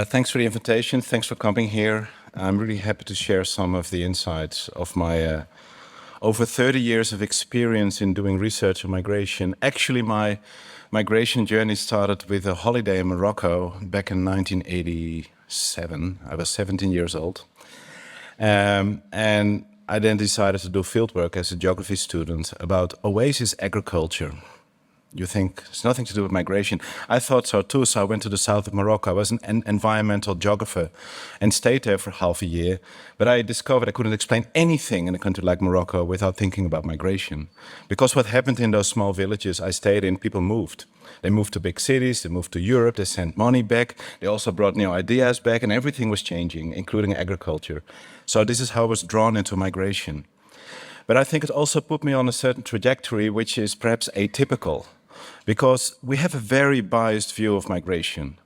Thanks for the invitation. Thanks for coming here. I'm really happy to share some of the insights of my over 30 years of experience in doing research on migration. Actually, my migration journey started with a holiday in Morocco back in 1987. I was 17 years old. And I then decided to do fieldwork as a geography student about oasis agriculture. You think it's nothing to do with migration. I thought so too, so I went to the south of Morocco. I was an environmental geographer and stayed there for half a year. But I discovered I couldn't explain anything in a country like Morocco without thinking about migration. Because what happened in those small villages I stayed in, people moved. They moved to big cities, they moved to Europe, they sent money back. They also brought new ideas back, and everything was changing, including agriculture. So this is how I was drawn into migration. But I think it also put me on a certain trajectory which is perhaps atypical, because we have a very biased view of migration.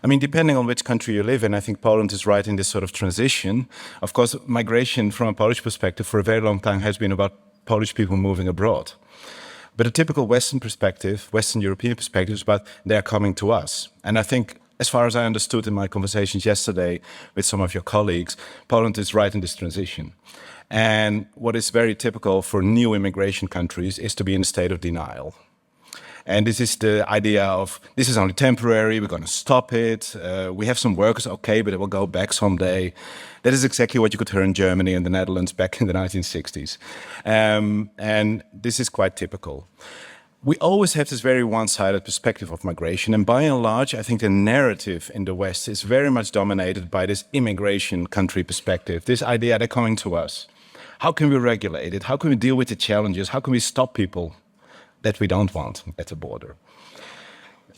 I mean, depending on which country you live in, I think Poland is right in this sort of transition. Of course, migration from a Polish perspective for a very long time has been about Polish people moving abroad. But a typical Western perspective, Western European perspective, is about they're coming to us. And I think, as far as I understood in my conversations yesterday with some of your colleagues, Poland is right in this transition. And what is very typical for new immigration countries is to be in a state of denial. And this is the idea of, this is only temporary, we're going to stop it. We have some workers, okay, but it will go back someday. That is exactly what you could hear in Germany and the Netherlands back in the 1960s. And this is quite typical. We always have this very one-sided perspective of migration. And by and large, I think the narrative in the West is very much dominated by this immigration country perspective, this idea they're coming to us. How can we regulate it? How can we deal with the challenges? How can we stop people that we don't want at the border?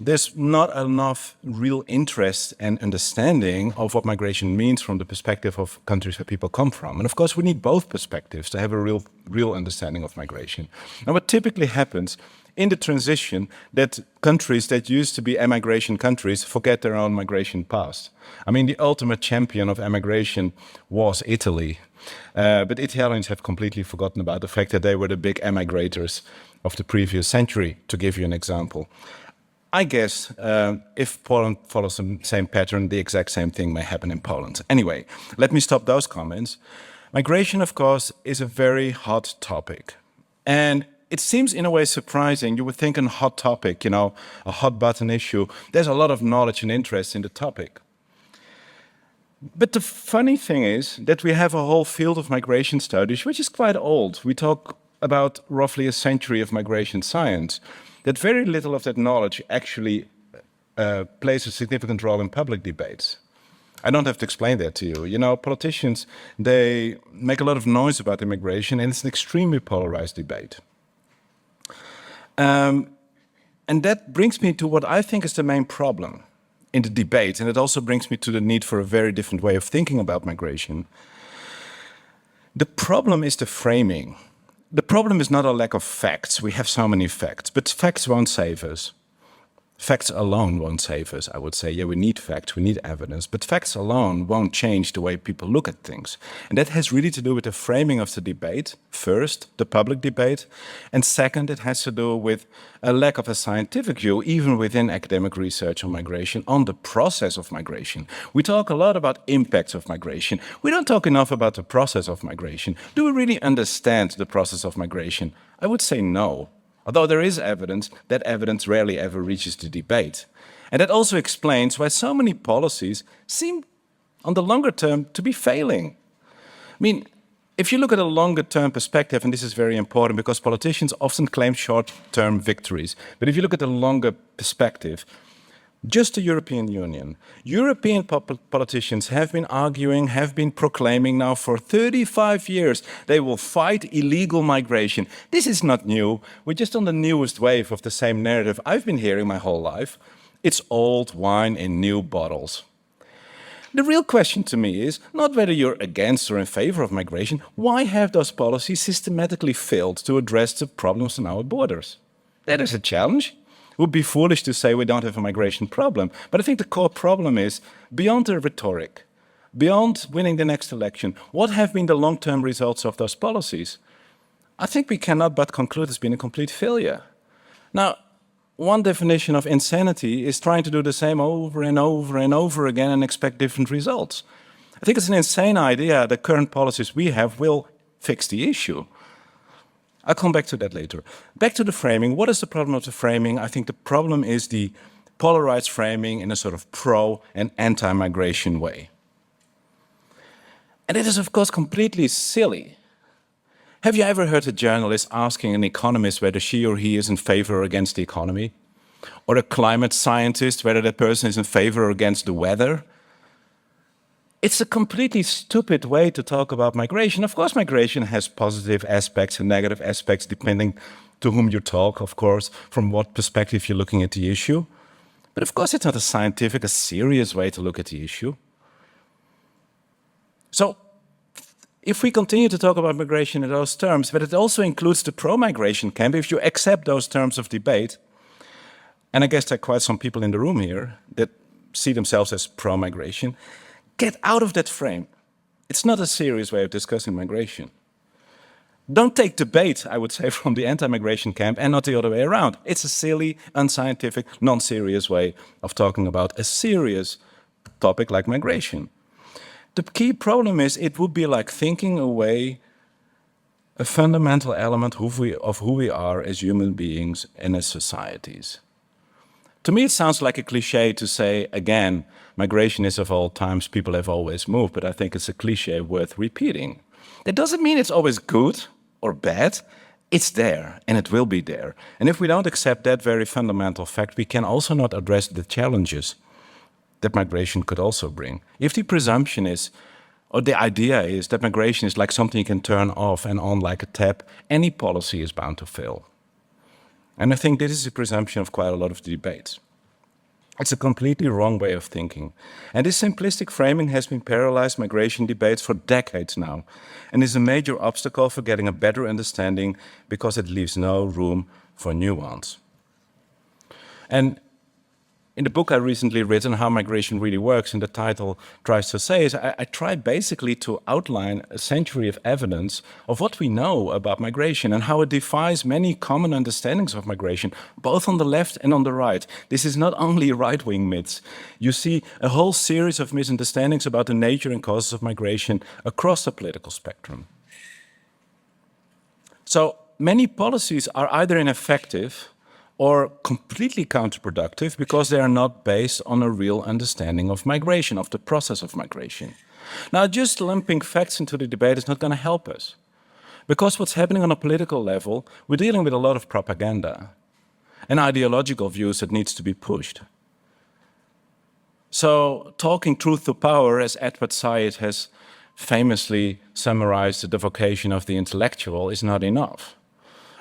There's not enough real interest and understanding of what migration means from the perspective of countries where people come from. And of course, we need both perspectives to have a real understanding of migration. And what typically happens in the transition, that countries that used to be emigration countries forget their own migration past. I mean, the ultimate champion of emigration was Italy. But Italians have completely forgotten about the fact that they were the big emigrators of the previous century, to give you an example. I guess if Poland follows the same pattern, the exact same thing may happen in Poland. Anyway, let me stop those comments. Migration, of course, is a very hot topic. And it seems in a way surprising. You would think a hot topic, a hot button issue. There's a lot of knowledge and interest in the topic. But the funny thing is that we have a whole field of migration studies, which is quite old. We talk about roughly a century of migration science, that very little of that knowledge actually plays a significant role in public debates. I don't have to explain that to you. Politicians, they make a lot of noise about immigration, and it's an extremely polarized debate. And that brings me to what I think is the main problem in the debate, and it also brings me to the need for a very different way of thinking about migration. The problem is the framing. The problem is not a lack of facts. We have so many facts, but facts won't save us. Facts alone won't save us, I would say. Yeah, we need facts, we need evidence, but facts alone won't change the way people look at things. And that has really to do with the framing of the debate. First, the public debate. And second, it has to do with a lack of a scientific view, even within academic research on migration, on the process of migration. We talk a lot about impacts of migration. We don't talk enough about the process of migration. Do we really understand the process of migration? I would say no. Although there is evidence, that evidence rarely ever reaches the debate. And that also explains why so many policies seem, on the longer term, to be failing. I mean, if you look at a longer term perspective, and this is very important because politicians often claim short-term victories, but if you look at the longer perspective, just the European Union. European politicians have been arguing, have been proclaiming now for 35 years they will fight illegal migration. This is not new. We're just on the newest wave of the same narrative I've been hearing my whole life. It's old wine in new bottles. The real question to me is not whether you're against or in favor of migration. Why have those policies systematically failed to address the problems on our borders? That is a challenge. It would be foolish to say we don't have a migration problem. But I think the core problem is, beyond the rhetoric, beyond winning the next election, what have been the long-term results of those policies? I think we cannot but conclude it's been a complete failure. Now, one definition of insanity is trying to do the same over and over and over again and expect different results. I think it's an insane idea that current policies we have will fix the issue. I'll come back to that later. Back to the framing. What is the problem of the framing? I think the problem is the polarized framing in a sort of pro and anti-migration way. And it is, of course, completely silly. Have you ever heard a journalist asking an economist whether she or he is in favor or against the economy? Or a climate scientist whether that person is in favor or against the weather? It's a completely stupid way to talk about migration. Of course, migration has positive aspects and negative aspects depending to whom you talk, of course, from what perspective you're looking at the issue. But of course, it's not a scientific, a serious way to look at the issue. So, if we continue to talk about migration in those terms, but it also includes the pro-migration camp, if you accept those terms of debate, and I guess there are quite some people in the room here that see themselves as pro-migration, get out of that frame. It's not a serious way of discussing migration. Don't take debate, I would say, from the anti-migration camp and not the other way around. It's a silly, unscientific, non-serious way of talking about a serious topic like migration. The key problem is it would be like thinking away a fundamental element of who we are as human beings and as societies. To me, it sounds like a cliche to say, again, migration is of all times, people have always moved, but I think it's a cliche worth repeating. That doesn't mean it's always good or bad. It's there, and it will be there. And if we don't accept that very fundamental fact, we can also not address the challenges that migration could also bring. If the presumption is, or the idea is that migration is like something you can turn off and on like a tap, any policy is bound to fail. And I think this is a presumption of quite a lot of the debates. It's a completely wrong way of thinking. And this simplistic framing has been paralyzed migration debates for decades now, and is a major obstacle for getting a better understanding because it leaves no room for nuance. And in the book I recently written, How Migration Really Works, and the title tries to say is, I try basically to outline a century of evidence of what we know about migration and how it defies many common understandings of migration, both on the left and on the right. This is not only right-wing myths. You see a whole series of misunderstandings about the nature and causes of migration across the political spectrum. So many policies are either ineffective or completely counterproductive because they are not based on a real understanding of migration, of the process of migration. Now, just lumping facts into the debate is not going to help us. Because what's happening on a political level, we're dealing with a lot of propaganda and ideological views that needs to be pushed. So, talking truth to power, as Edward Said has famously summarized the vocation of the intellectual, is not enough.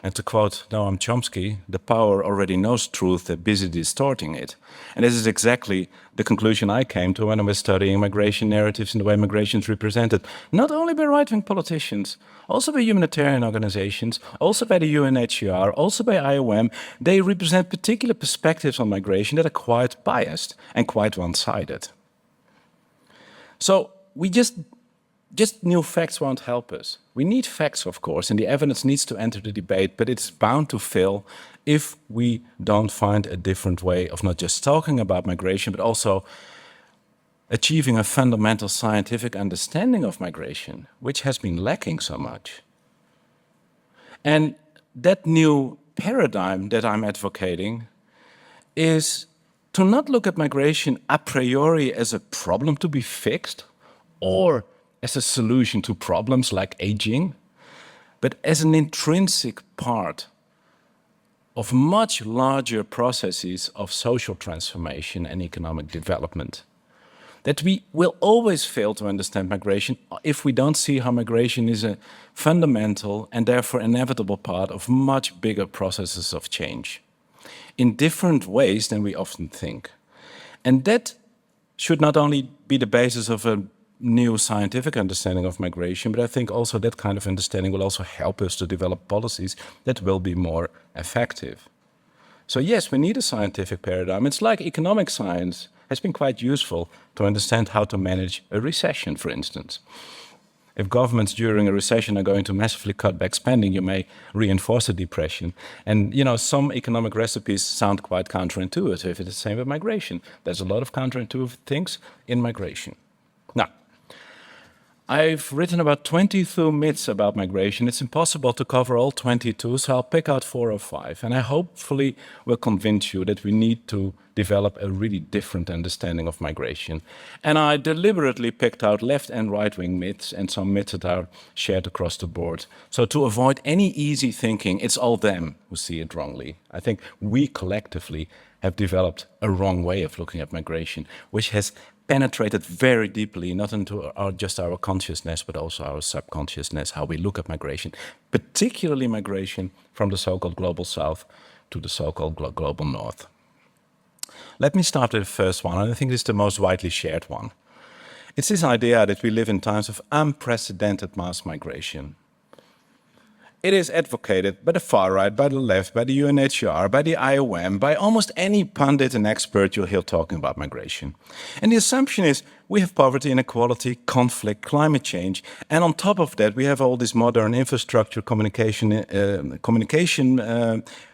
And to quote Noam Chomsky, the power already knows truth, they're busy distorting it. And this is exactly the conclusion I came to when I was studying migration narratives and the way migration is represented, not only by right-wing politicians, also by humanitarian organizations, also by the UNHCR, also by IOM. They represent particular perspectives on migration that are quite biased and quite one-sided. So we just new facts won't help us. We need facts, of course, and the evidence needs to enter the debate, but it's bound to fail if we don't find a different way of not just talking about migration, but also achieving a fundamental scientific understanding of migration, which has been lacking so much. And that new paradigm that I'm advocating is to not look at migration a priori as a problem to be fixed or as a solution to problems like aging, but as an intrinsic part of much larger processes of social transformation and economic development. That we will always fail to understand migration if we don't see how migration is a fundamental and therefore inevitable part of much bigger processes of change in different ways than we often think. And that should not only be the basis of a new scientific understanding of migration, but I think also that kind of understanding will also help us to develop policies that will be more effective. So yes, we need a scientific paradigm. It's like economic science has been quite useful to understand how to manage a recession, for instance. If governments during a recession are going to massively cut back spending, you may reinforce the depression. And some economic recipes sound quite counterintuitive. It's the same with migration. There's a lot of counterintuitive things in migration. Now, I've written about 22 myths about migration. It's impossible to cover all 22, so I'll pick out 4 or 5. And I hopefully will convince you that we need to develop a really different understanding of migration. And I deliberately picked out left and right-wing myths and some myths that are shared across the board. So to avoid any easy thinking, it's all them who see it wrongly. I think we collectively have developed a wrong way of looking at migration, which has penetrated very deeply, not into just our consciousness, but also our subconsciousness, how we look at migration, particularly migration from the so-called global south to the so-called global north. Let me start with the first one, and I think this is the most widely shared one. It's this idea that we live in times of unprecedented mass migration. It is advocated by the far right, by the left, by the UNHCR, by the IOM, by almost any pundit and expert you'll hear talking about migration. And the assumption is we have poverty, inequality, conflict, climate change, and on top of that we have all this modern infrastructure,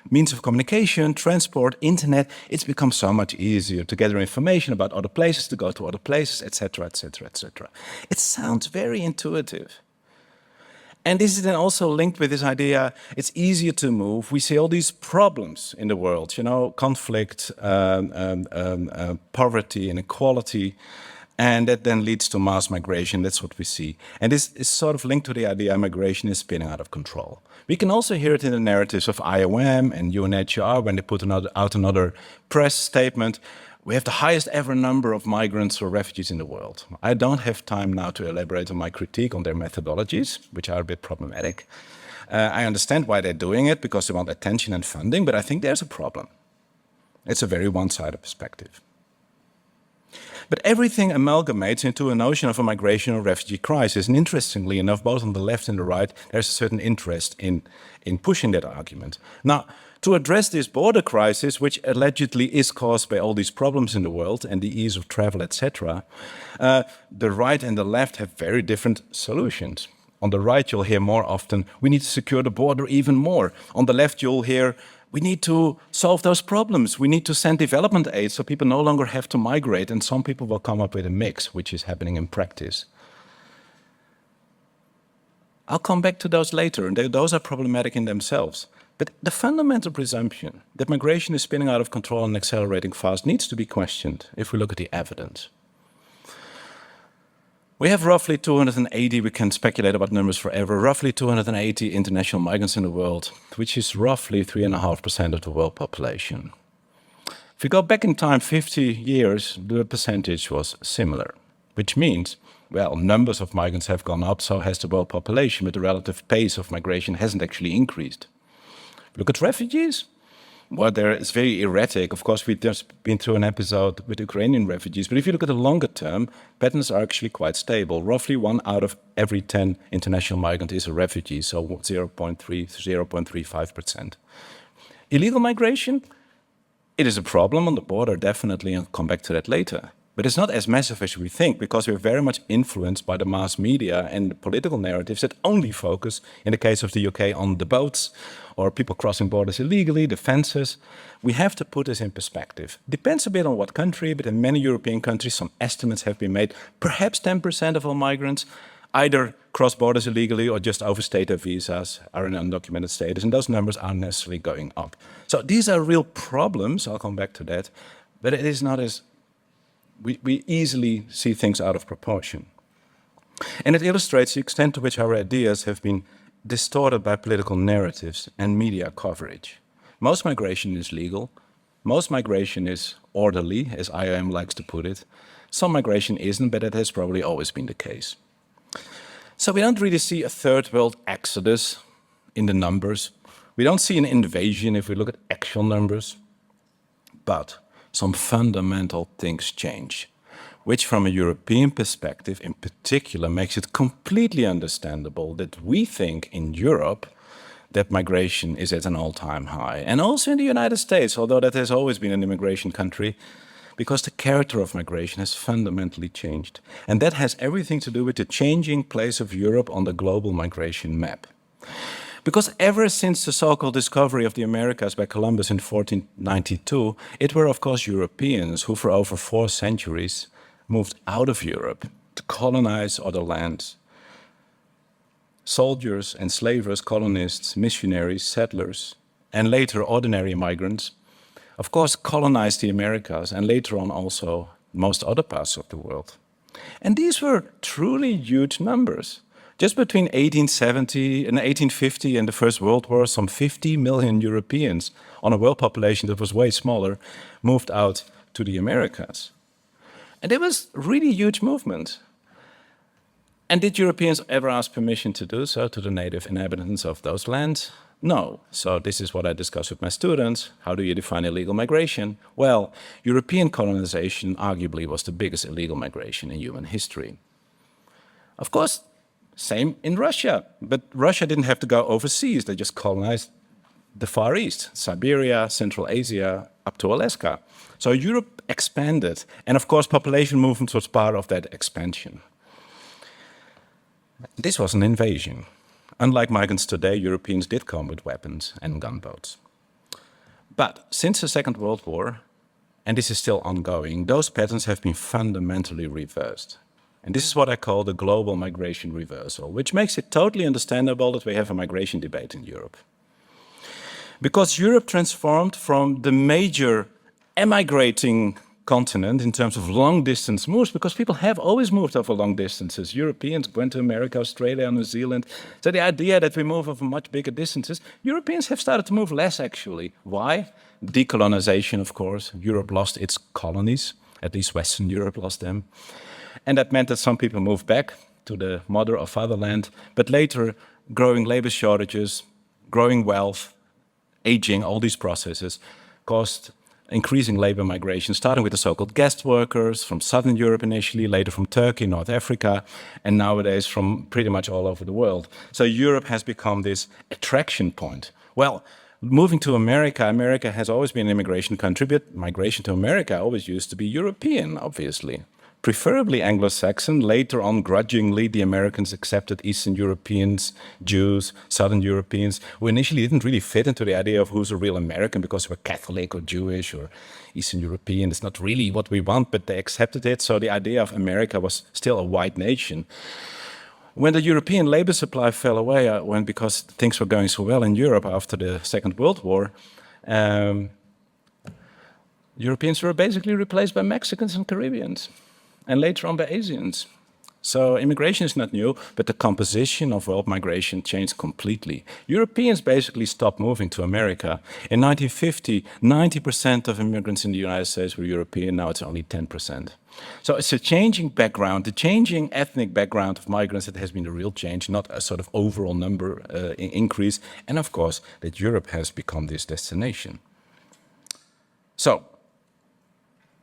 means of communication, transport, internet. It's become so much easier to gather information about other places, to go to other places, etc., etc., etc. It sounds very intuitive. And this is then also linked with this idea, it's easier to move. We see all these problems in the world, conflict, poverty, inequality, and that then leads to mass migration. That's what we see. And this is sort of linked to the idea migration is spinning out of control. We can also hear it in the narratives of IOM and UNHCR when they put out another press statement. We have the highest ever number of migrants or refugees in the world. I don't have time now to elaborate on my critique on their methodologies, which are a bit problematic. I understand why they're doing it, because they want attention and funding, but I think there's a problem. It's a very one-sided perspective. But everything amalgamates into a notion of a migration or refugee crisis. And interestingly enough, both on the left and the right, there's a certain interest in pushing that argument. Now, to address this border crisis, which allegedly is caused by all these problems in the world and the ease of travel, etc., the right and the left have very different solutions. On the right, you'll hear more often, we need to secure the border even more. On the left, you'll hear, we need to solve those problems. We need to send development aid so people no longer have to migrate. And some people will come up with a mix, which is happening in practice. I'll come back to those later, and those are problematic in themselves. But the fundamental presumption that migration is spinning out of control and accelerating fast needs to be questioned if we look at the evidence. We have roughly 280, we can speculate about numbers forever, roughly 280 international migrants in the world, which is roughly 3.5% of the world population. If we go back in time 50 years, the percentage was similar, which means, well, numbers of migrants have gone up, so has the world population, but the relative pace of migration hasn't actually increased. Look at refugees. Well, it's very erratic. Of course, we've just been through an episode with Ukrainian refugees. But if you look at the longer term, patterns are actually quite stable. Roughly 1 out of every 10 international migrants is a refugee, so 0.35%. Illegal migration, it is a problem on the border, definitely, and I'll come back to that later. But it's not as massive as we think, because we're very much influenced by the mass media and the political narratives that only focus, in the case of the UK, on the boats or people crossing borders illegally, the fences. We have to put this in perspective. Depends a bit on what country, but in many European countries, some estimates have been made. Perhaps 10% of all migrants either cross borders illegally or just overstayed their visas, are in undocumented status, and those numbers aren't necessarily going up. So these are real problems, I'll come back to that, but it is not as we easily see things out of proportion. And it illustrates the extent to which our ideas have been distorted by political narratives and media coverage. Most migration is legal. Most migration is orderly, as IOM likes to put it. Some migration isn't, but that has probably always been the case. So we don't really see a third world exodus in the numbers. We don't see an invasion if we look at actual numbers. But some fundamental things change, which from a European perspective in particular makes it completely understandable that we think in Europe that migration is at an all-time high. And also in the United States, although that has always been an immigration country, because the character of migration has fundamentally changed. And that has everything to do with the changing place of Europe on the global migration map. Because ever since the so-called discovery of the Americas by Columbus in 1492, it were of course Europeans who for over 4 centuries moved out of Europe to colonize other lands. Soldiers, enslavers, colonists, missionaries, settlers, and later ordinary migrants, of course, colonized the Americas and later on also most other parts of the world. And these were truly huge numbers. Just between 1870 and 1850 and the First World War, some 50 million Europeans on a world population that was way smaller moved out to the Americas. And it was really a huge movement. And did Europeans ever ask permission to do so to the native inhabitants of those lands? No. So this is what I discuss with my students. How do you define illegal migration? Well, European colonization arguably was the biggest illegal migration in human history. Of course, same in Russia. But Russia didn't have to go overseas. They just colonized the Far East, Siberia, Central Asia, up to Alaska. So Europe expanded. And of course, population movement was part of that expansion. This was an invasion. Unlike migrants today, Europeans did come with weapons and gunboats. But since the Second World War, and this is still ongoing, those patterns have been fundamentally reversed. And this is what I call the global migration reversal, which makes it totally understandable that we have a migration debate in Europe. Because Europe transformed from the major emigrating continent in terms of long-distance moves, because people have always moved over long distances. Europeans went to America, Australia, New Zealand. So the idea that we move over much bigger distances, Europeans have started to move less, actually. Why? Decolonization, of course. Europe lost its colonies, at least Western Europe lost them. And that meant that some people moved back to the mother or fatherland, but later growing labor shortages, growing wealth, aging, all these processes caused increasing labor migration, starting with the so-called guest workers from Southern Europe initially, later from Turkey, North Africa, and nowadays from pretty much all over the world. So Europe has become this attraction point. Well, moving to America, America has always been an immigration country, but migration to America always used to be European, obviously. Preferably Anglo-Saxon. Later on, grudgingly, the Americans accepted Eastern Europeans, Jews, Southern Europeans, who initially didn't really fit into the idea of who's a real American because they were Catholic or Jewish or Eastern European. It's not really what we want, but they accepted it. So the idea of America was still a white nation. When the European labor supply fell away, because things were going so well in Europe after the Second World War, Europeans were basically replaced by Mexicans and Caribbeans, and later on by Asians. So immigration is not new, but the composition of world migration changed completely. Europeans basically stopped moving to America. In 1950, 90% of immigrants in the United States were European. Now it's only 10%. So it's a changing background, the changing ethnic background of migrants that has been the real change, not a sort of overall number increase. And of course, that Europe has become this destination. So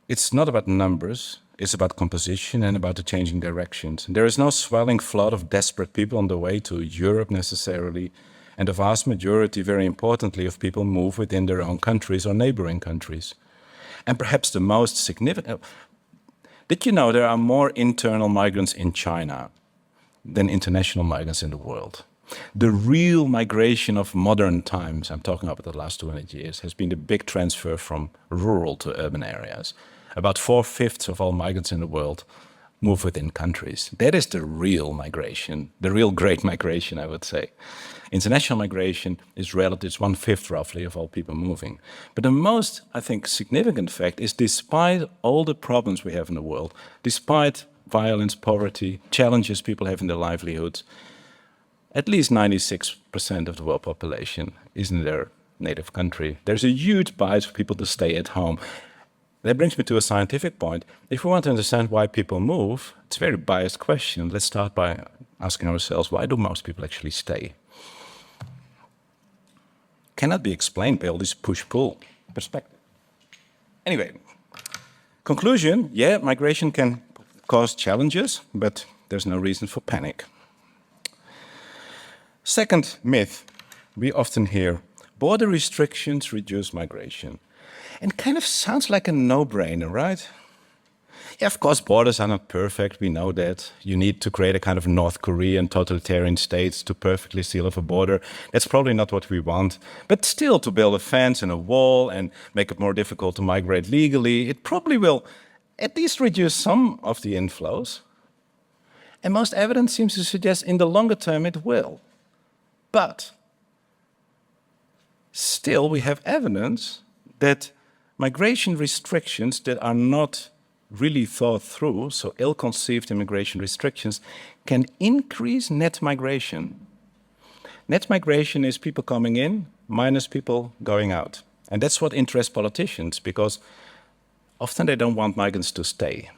it's not about numbers. It's about composition and about the changing directions. There is no swelling flood of desperate people on the way to Europe necessarily. And the vast majority, very importantly, of people move within their own countries or neighboring countries. And perhaps the most significant, did you know there are more internal migrants in China than international migrants in the world? The real migration of modern times, I'm talking about the last 200 years, has been the big transfer from rural to urban areas. About 4/5 of all migrants in the world move within countries. That is the real migration, the real great migration, I would say. International migration is relative, it's 1/5 roughly of all people moving. But the most, I think, significant fact is despite all the problems we have in the world, despite violence, poverty, challenges people have in their livelihoods, at least 96% of the world population is in their native country. There's a huge bias for people to stay at home. That brings me to a scientific point. If we want to understand why people move, it's a very biased question. Let's start by asking ourselves, why do most people actually stay? Cannot be explained by all this push-pull perspective. Anyway, conclusion, yeah, migration can cause challenges, but there's no reason for panic. Second myth we often hear, border restrictions reduce migration. And kind of sounds like a no-brainer, right? Yeah, of course, borders are not perfect. We know that. You need to create a kind of North Korean totalitarian state to perfectly seal off a border. That's probably not what we want. But still, to build a fence and a wall and make it more difficult to migrate legally, it probably will at least reduce some of the inflows. And most evidence seems to suggest in the longer term it will. But still, we have evidence that migration restrictions that are not really thought through, so ill-conceived immigration restrictions, can increase net migration. Net migration is people coming in minus people going out. And that's what interests politicians, because often they don't want migrants to stay.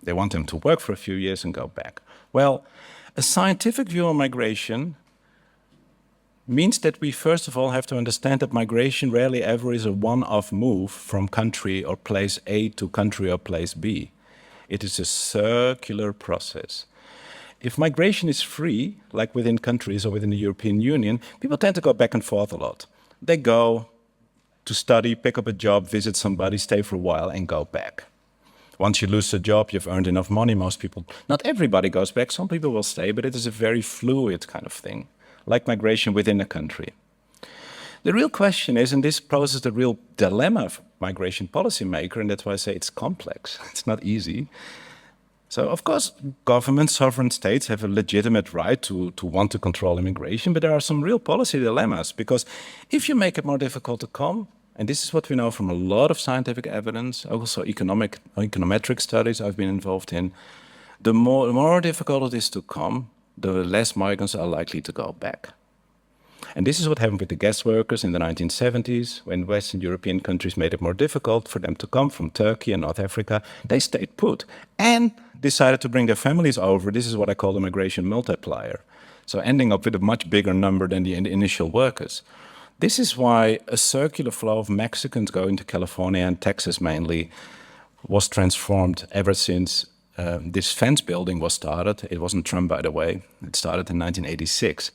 They want them to work for a few years and go back. Well, a scientific view on migration means that we first of all have to understand that migration rarely ever is a one-off move from country or place A to country or place B. It is a circular process. If migration is free, like within countries or within the European Union, people tend to go back and forth a lot. They go to study, pick up a job, visit somebody, stay for a while and go back. Once you lose a job, you've earned enough money, most people, not everybody goes back, some people will stay, but it is a very fluid kind of thing, like migration within a country. The real question is, and this poses the real dilemma of migration policymaker, and that's why I say it's complex, it's not easy. So of course, governments, sovereign states have a legitimate right to want to control immigration, but there are some real policy dilemmas, because if you make it more difficult to come, and this is what we know from a lot of scientific evidence, also econometric studies I've been involved in, the more difficult it is to come, the less migrants are likely to go back. And this is what happened with the guest workers in the 1970s, when Western European countries made it more difficult for them to come from Turkey and North Africa. They stayed put and decided to bring their families over. This is what I call the migration multiplier. So ending up with a much bigger number than the initial workers. This is why a circular flow of Mexicans going to California and Texas mainly was transformed ever since this fence building was started. It wasn't Trump, by the way. It started in 1986.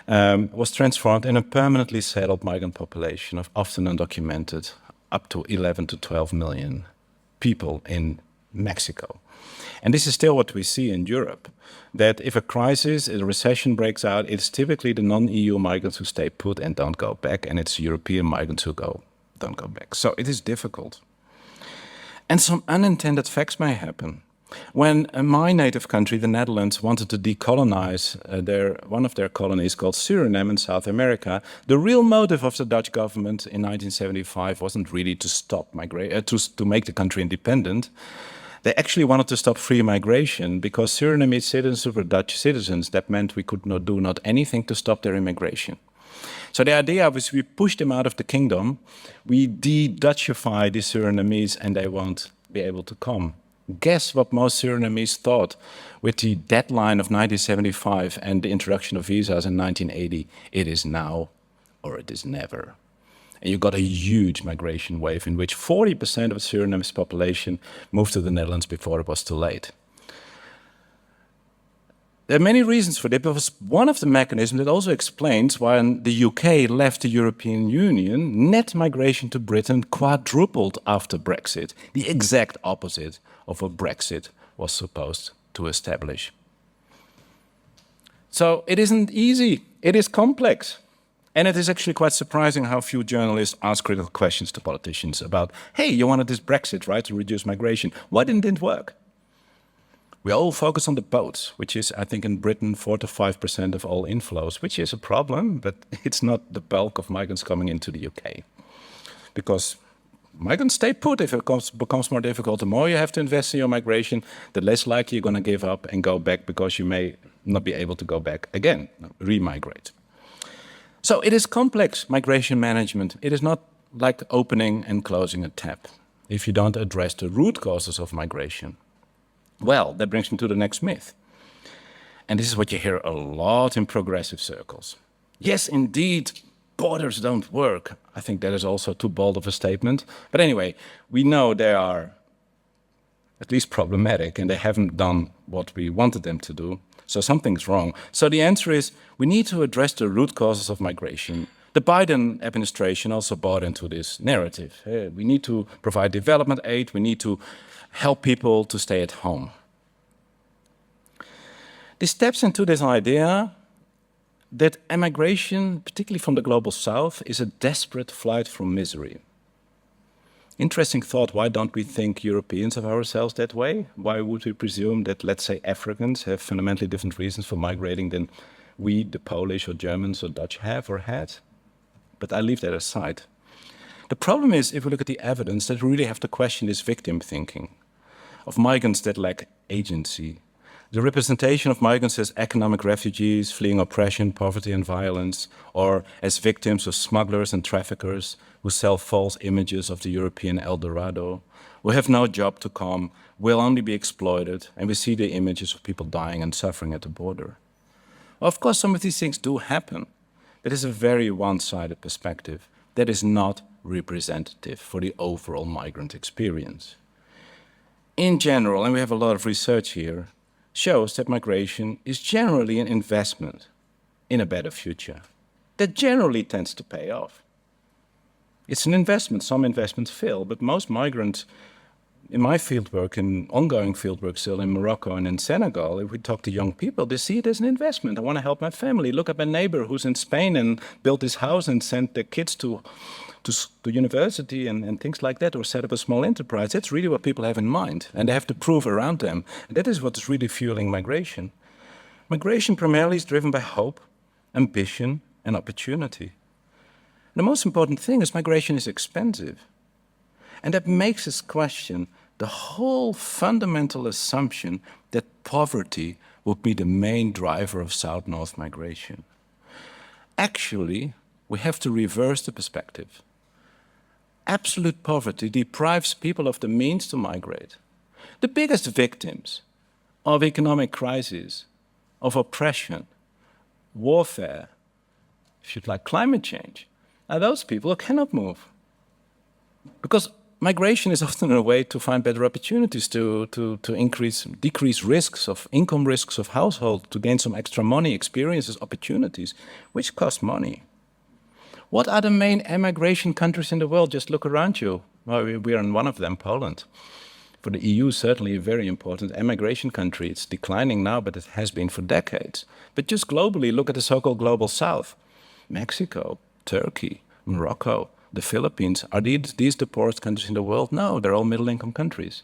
Was transformed in a permanently settled migrant population of often undocumented, up to 11 to 12 million people in Mexico. And this is still what we see in Europe, that if a crisis, a recession breaks out, it's typically the non-EU migrants who stay put and don't go back, and it's European migrants who don't go back. So it is difficult. And some unintended effects may happen. When my native country, the Netherlands, wanted to decolonize one of their colonies called Suriname in South America, the real motive of the Dutch government in 1975 wasn't really to stop to make the country independent. They actually wanted to stop free migration because Surinamese citizens were Dutch citizens. That meant we could not do anything to stop their immigration. So the idea was we push them out of the kingdom, we de-Dutchify the Surinamese and they won't be able to come. Guess what most Surinamese thought with the deadline of 1975 and the introduction of visas in 1980? It is now or it is never. And you got a huge migration wave in which 40% of Suriname's population moved to the Netherlands before it was too late. There are many reasons for this, but one of the mechanisms that also explains why when the UK left the European Union, net migration to Britain quadrupled after Brexit, the exact opposite of what Brexit was supposed to establish. So it isn't easy, it is complex. And it is actually quite surprising how few journalists ask critical questions to politicians about, hey, you wanted this Brexit, right, to reduce migration. Why didn't it work? We all focus on the boats, which is, I think, in Britain, 4 to 5% of all inflows, which is a problem, but it's not the bulk of migrants coming into the UK. Because migrants stay put. If it becomes more difficult, the more you have to invest in your migration, the less likely you're going to give up and go back because you may not be able to go back again, re-migrate. So it is complex, migration management. It is not like opening and closing a tap if you don't address the root causes of migration. Well, that brings me to the next myth. And this is what you hear a lot in progressive circles. Yes, indeed, borders don't work. I think that is also too bold of a statement. But anyway, we know they are at least problematic and they haven't done what we wanted them to do. So something's wrong. So the answer is we need to address the root causes of migration The Biden administration also bought into this narrative. We need to provide development aid, we need to help people to stay at home. This steps into this idea that immigration, particularly from the global south, is a desperate flight from misery. Interesting thought, why don't we think Europeans of ourselves that way? Why would we presume that, let's say, Africans have fundamentally different reasons for migrating than we, the Polish or Germans or Dutch have or had? But I leave that aside. The problem is, if we look at the evidence, that we really have to question this victim thinking of migrants that lack agency. The representation of migrants as economic refugees fleeing oppression, poverty and violence, or as victims of smugglers and traffickers who sell false images of the European El Dorado, who have no job to come, will only be exploited, and we see the images of people dying and suffering at the border. Well, of course, some of these things do happen, but it's a very one-sided perspective that is not representative for the overall migrant experience. In general, and we have a lot of research here, shows that migration is generally an investment in a better future. That generally tends to pay off. It's an investment. Some investments fail, but most migrants, in my fieldwork, in ongoing fieldwork still in Morocco and in Senegal, if we talk to young people, they see it as an investment. I want to help my family. Look at my neighbor who's in Spain and built his house and sent their kids to university and things like that, or set up a small enterprise. That's really what people have in mind, and they have to prove around them. And that is what is really fueling migration. Migration primarily is driven by hope, ambition, and opportunity. The most important thing is migration is expensive. And that makes us question the whole fundamental assumption that poverty would be the main driver of South-North migration. Actually, we have to reverse the perspective. Absolute poverty deprives people of the means to migrate. The biggest victims of economic crisis, of oppression, warfare, if you'd like, climate change, are those people who cannot move. Because migration is often a way to find better opportunities, to decrease risks of income risks of household, to gain some extra money, experiences, opportunities, which cost money. What are the main emigration countries in the world? Just look around you. Well, we are in one of them, Poland. For the EU, certainly a very important emigration country. It's declining now, but it has been for decades. But just globally, look at the so-called global south. Mexico, Turkey, Morocco, the Philippines. Are these the poorest countries in the world? No, they're all middle-income countries.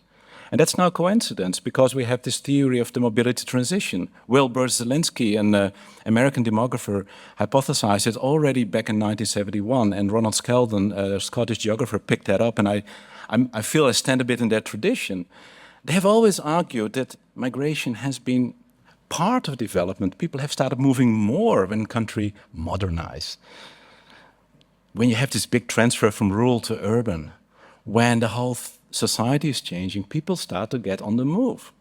And that's no coincidence, because we have this theory of the mobility transition. Wilbur Zelinsky, an American demographer, hypothesized it already back in 1971, and Ronald Skeldon, a Scottish geographer, picked that up, and I feel I stand a bit in that tradition. They have always argued that migration has been part of development. People have started moving more when country modernized. When you have this big transfer from rural to urban, when the whole society is changing, people start to get on the move.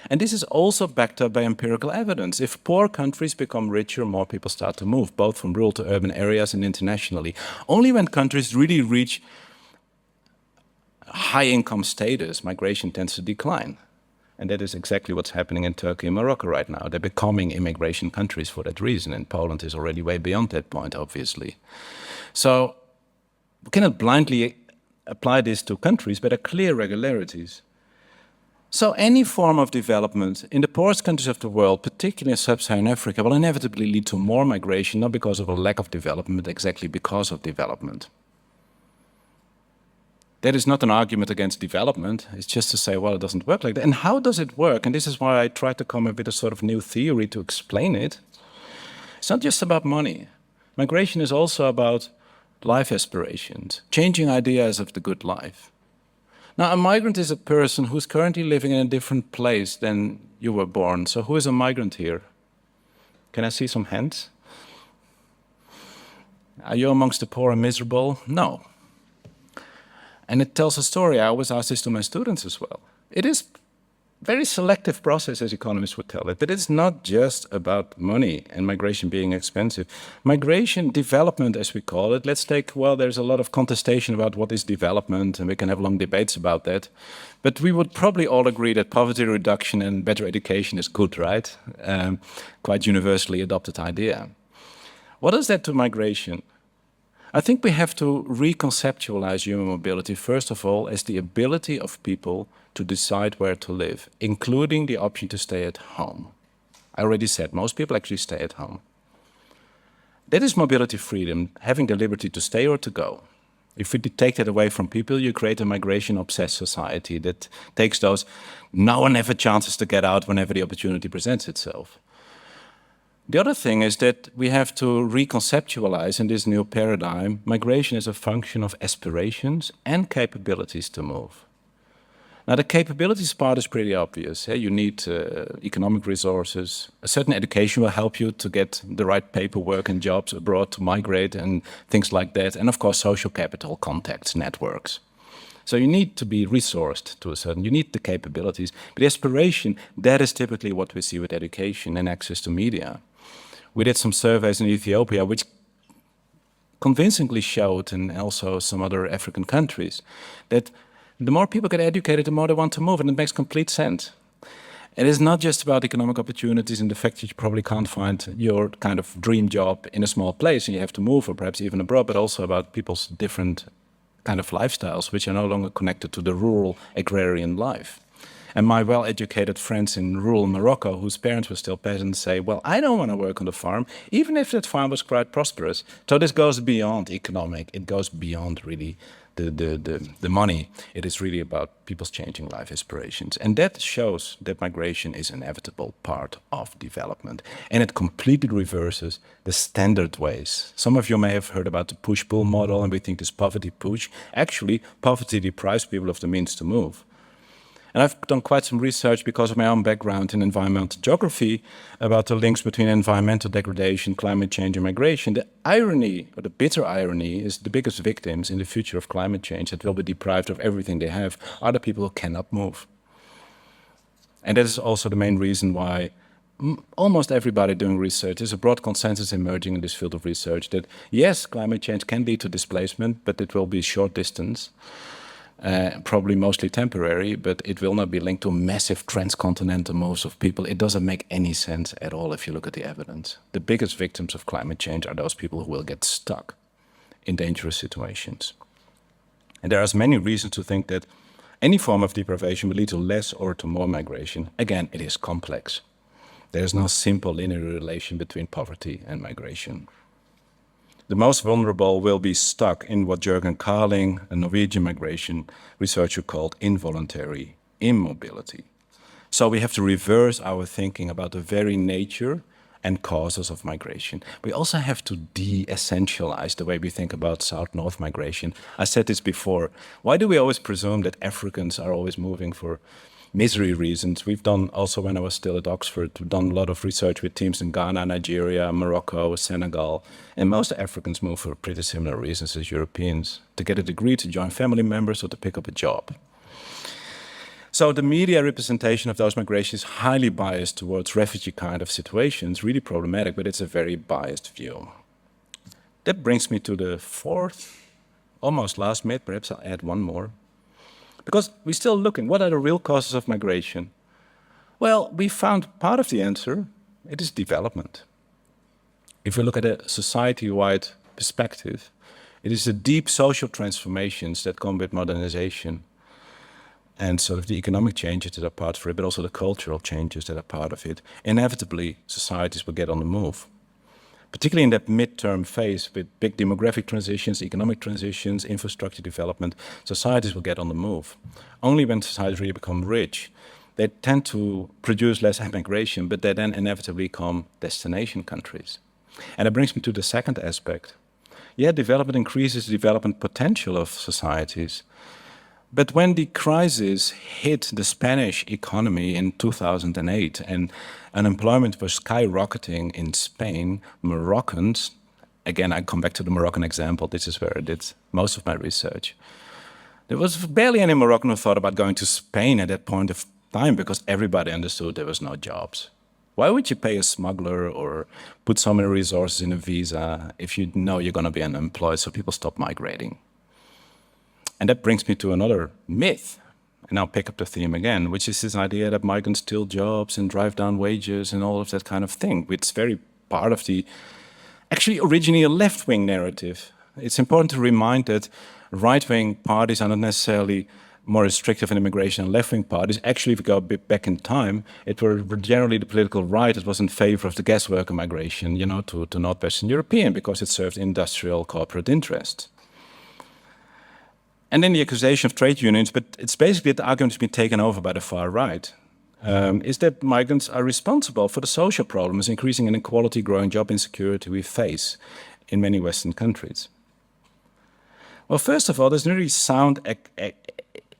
And this is also backed up by empirical evidence. If poor countries become richer, more people start to move, both from rural to urban areas and internationally. Only when countries really reach high income status, migration tends to decline. And that is exactly what's happening in Turkey and Morocco right now. They're becoming immigration countries for that reason, and Poland is already way beyond that point, obviously. So we cannot blindly apply this to countries, but there are clear regularities. So any form of development in the poorest countries of the world, particularly in sub-Saharan Africa, will inevitably lead to more migration, not because of a lack of development, but exactly because of development. That is not an argument against development. It's just to say, well, it doesn't work like that. And how does it work? And this is why I try to come up with a sort of new theory to explain it. It's not just about money. Migration is also about life aspirations, changing ideas of the good life. Now, a migrant is a person who's currently living in a different place than you were born. So who is a migrant here? Can I see some hands? Are you amongst the poor and miserable? No. And it tells a story. I always ask this to my students as well. It is a very selective process, as economists would tell it, but it's not just about money and migration being expensive. Migration development, as we call it, let's take, well, there's a lot of contestation about what is development, and we can have long debates about that. But we would probably all agree that poverty reduction and better education is good, right? Quite universally adopted idea. What is that to migration? I think we have to reconceptualize human mobility, first of all, as the ability of people to decide where to live, including the option to stay at home. I already said, most people actually stay at home. That is mobility freedom, having the liberty to stay or to go. If we take that away from people, you create a migration-obsessed society that takes those no one ever chances to get out whenever the opportunity presents itself. The other thing is that we have to reconceptualize in this new paradigm, migration is a function of aspirations and capabilities to move. Now, the capabilities part is pretty obvious. You need economic resources. A certain education will help you to get the right paperwork and jobs abroad to migrate and things like that. And of course, social capital, contacts, networks. So you need to be resourced to a certain, you need the capabilities. But the aspiration, that is typically what we see with education and access to media. We did some surveys in Ethiopia, which convincingly showed, and also some other African countries, that the more people get educated, the more they want to move, and it makes complete sense. It is not just about economic opportunities and the fact that you probably can't find your kind of dream job in a small place and you have to move, or perhaps even abroad, but also about people's different kind of lifestyles, which are no longer connected to the rural agrarian life. And my well-educated friends in rural Morocco, whose parents were still peasants, say, well, I don't want to work on the farm, even if that farm was quite prosperous. So this goes beyond economic. It goes beyond really the money. It is really about people's changing life aspirations. And that shows that migration is an inevitable part of development. And it completely reverses the standard ways. Some of you may have heard about the push-pull model, and we think this poverty push. Actually, poverty deprives people of the means to move. And I've done quite some research because of my own background in environmental geography about the links between environmental degradation, climate change, and migration. The irony, or the bitter irony, is the biggest victims in the future of climate change that will be deprived of everything they have are the people who cannot move. And that is also the main reason why almost everybody doing research, there's a broad consensus emerging in this field of research that yes, climate change can lead to displacement, but it will be short distance. Probably mostly temporary, but it will not be linked to massive transcontinental moves of people. It doesn't make any sense at all if you look at the evidence. The biggest victims of climate change are those people who will get stuck in dangerous situations. And there are many reasons to think that any form of deprivation will lead to less or to more migration. Again, it is complex. There is no simple linear relation between poverty and migration. The most vulnerable will be stuck in what Jürgen Carling, a Norwegian migration researcher, called involuntary immobility. So we have to reverse our thinking about the very nature and causes of migration. We also have to de-essentialize the way we think about South-North migration. I said this before. Why do we always presume that Africans are always moving for misery reasons? We've done, also when I was still at Oxford, we've done a lot of research with teams in Ghana, Nigeria, Morocco, Senegal, and most Africans move for pretty similar reasons as Europeans, to get a degree, to join family members, or to pick up a job. So the media representation of those migrations is highly biased towards refugee kind of situations, really problematic, but it's a very biased view. That brings me to the fourth, almost last myth, perhaps I'll add one more. Because we're still looking, what are the real causes of migration? Well, we found part of the answer, it is development. If we look at a society-wide perspective, it is the deep social transformations that come with modernization and sort of the economic changes that are part of it, but also the cultural changes that are part of it. Inevitably, societies will get on the move. Particularly in that midterm phase with big demographic transitions, economic transitions, infrastructure development, societies will get on the move. Only when societies really become rich, they tend to produce less migration, but they then inevitably become destination countries. And that brings me to the second aspect. Yeah, development increases the development potential of societies. But when the crisis hit the Spanish economy in 2008 and unemployment was skyrocketing in Spain, Moroccans, again, I come back to the Moroccan example, this is where I did most of my research. There was barely any Moroccan who thought about going to Spain at that point of time because everybody understood there was no jobs. Why would you pay a smuggler or put so many resources in a visa if you know you're going to be unemployed, so people stop migrating? And that brings me to another myth, and I'll pick up the theme again, which is this idea that migrants steal jobs and drive down wages and all of that kind of thing. It's very part of the, actually originally a left-wing narrative. It's important to remind that right-wing parties are not necessarily more restrictive in immigration than left-wing parties. Actually, if we go a bit back in time, it were generally the political right that was in favor of the guest worker migration, to Northwestern European because it served industrial corporate interests. And then the accusation of trade unions, but it's basically that the argument has been taken over by the far right, is that migrants are responsible for the social problems, increasing inequality, growing job insecurity we face in many Western countries. Well, first of all, there's no really sound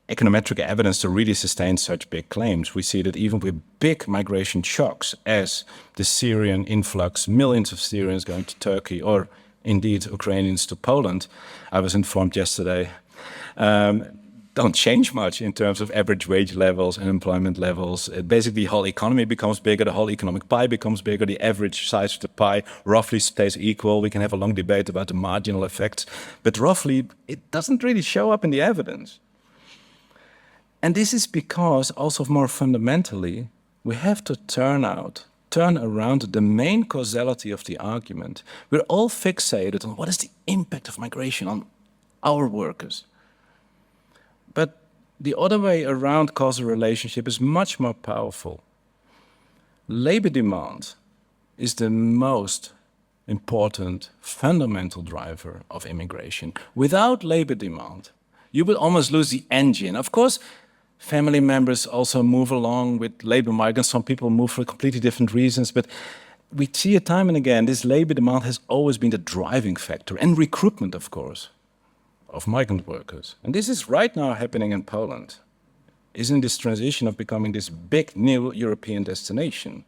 econometric evidence to really sustain such big claims. We see that even with big migration shocks, as the Syrian influx, millions of Syrians going to Turkey, or indeed Ukrainians to Poland, I was informed yesterday, don't change much in terms of average wage levels and employment levels. Basically, the whole economy becomes bigger, the whole economic pie becomes bigger, the average size of the pie roughly stays equal. We can have a long debate about the marginal effects, but roughly, it doesn't really show up in the evidence. And this is because, also more fundamentally, we have to turn around the main causality of the argument. We're all fixated on what is the impact of migration on our workers. But the other way around causal relationship is much more powerful. Labor demand is the most important fundamental driver of immigration. Without labor demand, you would almost lose the engine. Of course, family members also move along with labor migrants. Some people move for completely different reasons, but we see it time and again, this labor demand has always been the driving factor, and recruitment, of course, of migrant workers. And this is right now happening in Poland, is in this transition of becoming this big new European destination.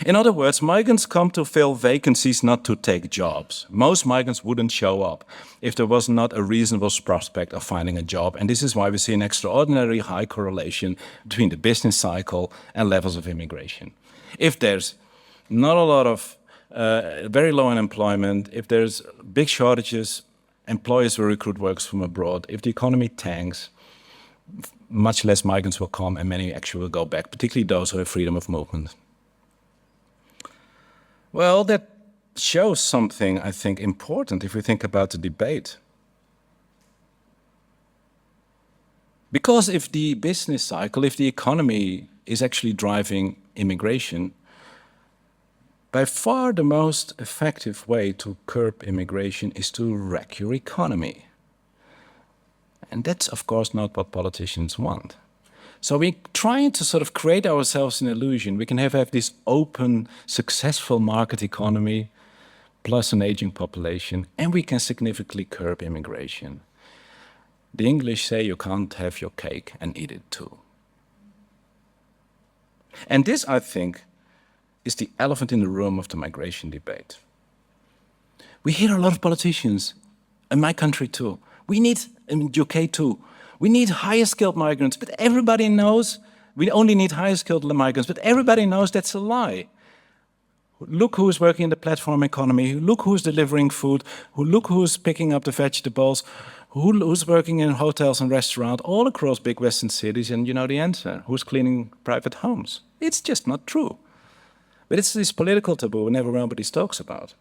In other words, migrants come to fill vacancies, not to take jobs. Most migrants wouldn't show up if there was not a reasonable prospect of finding a job. And this is why we see an extraordinarily high correlation between the business cycle and levels of immigration. If there's not a lot of very low unemployment, if there's big shortages, employers will recruit workers from abroad. If the economy tanks, much less migrants will come and many actually will go back, particularly those who have freedom of movement. Well, that shows something, I think, important if we think about the debate. Because if the business cycle, if the economy is actually driving immigration, by far the most effective way to curb immigration is to wreck your economy. And that's, of course, not what politicians want. So we're trying to sort of create ourselves an illusion. We can have this open, successful market economy, plus an aging population, and we can significantly curb immigration. The English say you can't have your cake and eat it too. And this, I think, is the elephant in the room of the migration debate. We hear a lot of politicians, in my country too. We need, in the UK too, we need higher skilled migrants, but everybody knows we only need higher skilled migrants, but everybody knows that's a lie. Look who's working in the platform economy, look who's delivering food, look who's picking up the vegetables, who's working in hotels and restaurants all across big Western cities, and you know the answer, who's cleaning private homes? It's just not true. But it's this political taboo nobody talks about.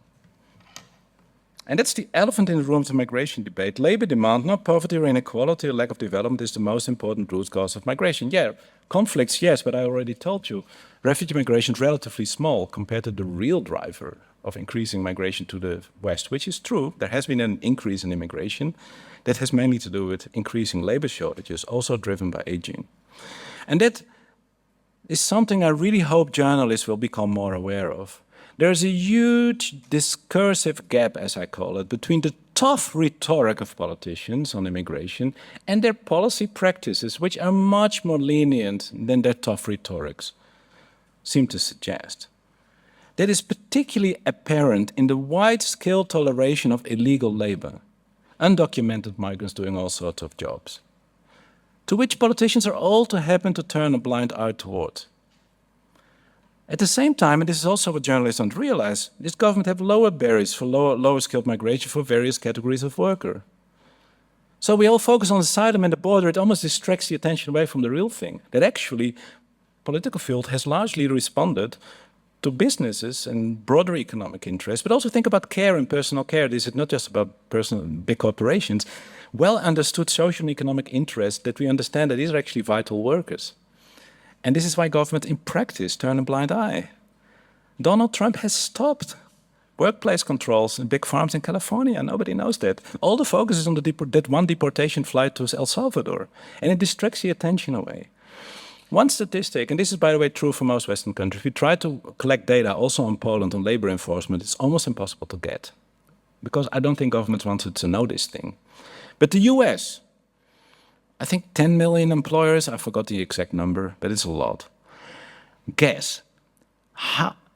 And that's the elephant in the room of the migration debate. Labor demand, not poverty or inequality or lack of development, is the most important root cause of migration. Yeah, conflicts, yes, but I already told you, refugee migration is relatively small compared to the real driver of increasing migration to the West, which is true. There has been an increase in immigration that has mainly to do with increasing labor shortages, also driven by aging. And that is something I really hope journalists will become more aware of. There's a huge discursive gap, as I call it, between the tough rhetoric of politicians on immigration and their policy practices, which are much more lenient than their tough rhetorics seem to suggest. That is particularly apparent in the wide-scale toleration of illegal labor, undocumented migrants doing all sorts of jobs, to which politicians are all too happen to turn a blind eye toward. At the same time, and this is also what journalists don't realize, this government have lower barriers for lower skilled migration for various categories of worker. So we all focus on asylum and the border, it almost distracts the attention away from the real thing, that actually political field has largely responded to businesses and broader economic interests, but also think about care and personal care. This is not just about personal big corporations. Well understood social and economic interests that we understand that these are actually vital workers. And this is why government in practice turn a blind eye. Donald Trump has stopped workplace controls in big farms in California. Nobody knows that. All the focus is on that one deportation flight to El Salvador, and it distracts the attention away. One statistic, and this is, by the way, true for most Western countries, we try to collect data also on Poland on labor enforcement. It's almost impossible to get, because I don't think governments wanted to know this thing. But the US, I think 10 million employers, I forgot the exact number, but it's a lot. Guess,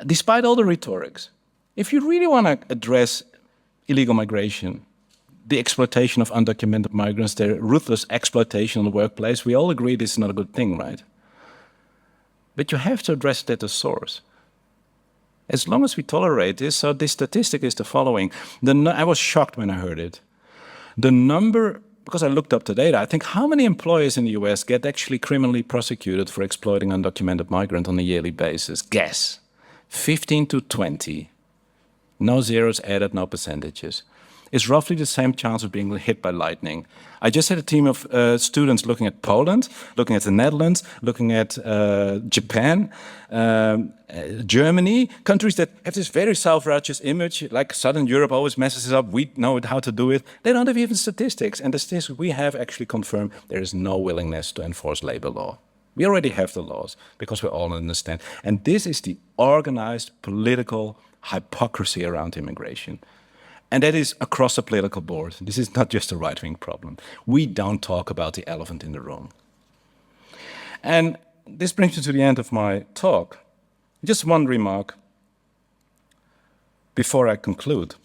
despite all the rhetorics, if you really want to address illegal migration, the exploitation of undocumented migrants, their ruthless exploitation in the workplace, we all agree this is not a good thing, right? But you have to address it at the source. As long as we tolerate this, so this statistic is the following. I was shocked when I heard it. The number, because I looked up the data, I think how many employers in the US get actually criminally prosecuted for exploiting undocumented migrants on a yearly basis? Guess. 15 to 20. No zeros added, no percentages. It's roughly the same chance of being hit by lightning. I just had a team of students looking at Poland, looking at the Netherlands, looking at Japan, Germany, countries that have this very self-righteous image, like Southern Europe always messes it up, we know how to do it. They don't have even statistics, and the statistics we have actually confirm there is no willingness to enforce labor law. We already have the laws, because we all understand. And this is the organized political hypocrisy around immigration. And that is across the political board. This is not just a right-wing problem. We don't talk about the elephant in the room. And this brings me to the end of my talk. Just one remark before I conclude.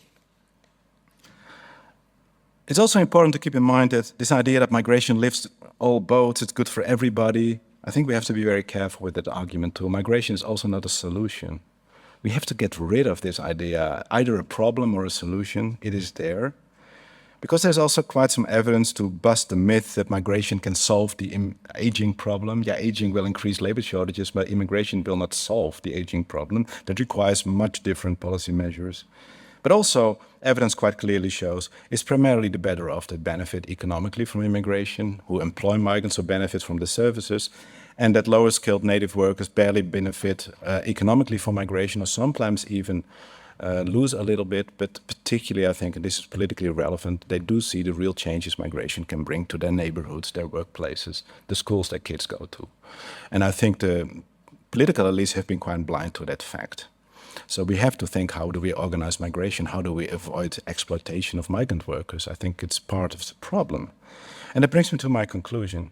It's also important to keep in mind that this idea that migration lifts all boats, it's good for everybody, I think we have to be very careful with that argument too. Migration is also not a solution. We have to get rid of this idea, either a problem or a solution. It is there. Because there's also quite some evidence to bust the myth that migration can solve the aging problem. Yeah, aging will increase labor shortages, but immigration will not solve the aging problem. That requires much different policy measures. But also, evidence quite clearly shows it's primarily the better off that benefit economically from immigration, who employ migrants or benefit from the services, and that lower skilled native workers barely benefit economically from migration, or sometimes even lose a little bit, but particularly I think, and this is politically relevant, they do see the real changes migration can bring to their neighborhoods, their workplaces, the schools their kids go to. And I think the political elites have been quite blind to that fact. So we have to think, how do we organize migration? How do we avoid exploitation of migrant workers? I think it's part of the problem. And that brings me to my conclusion.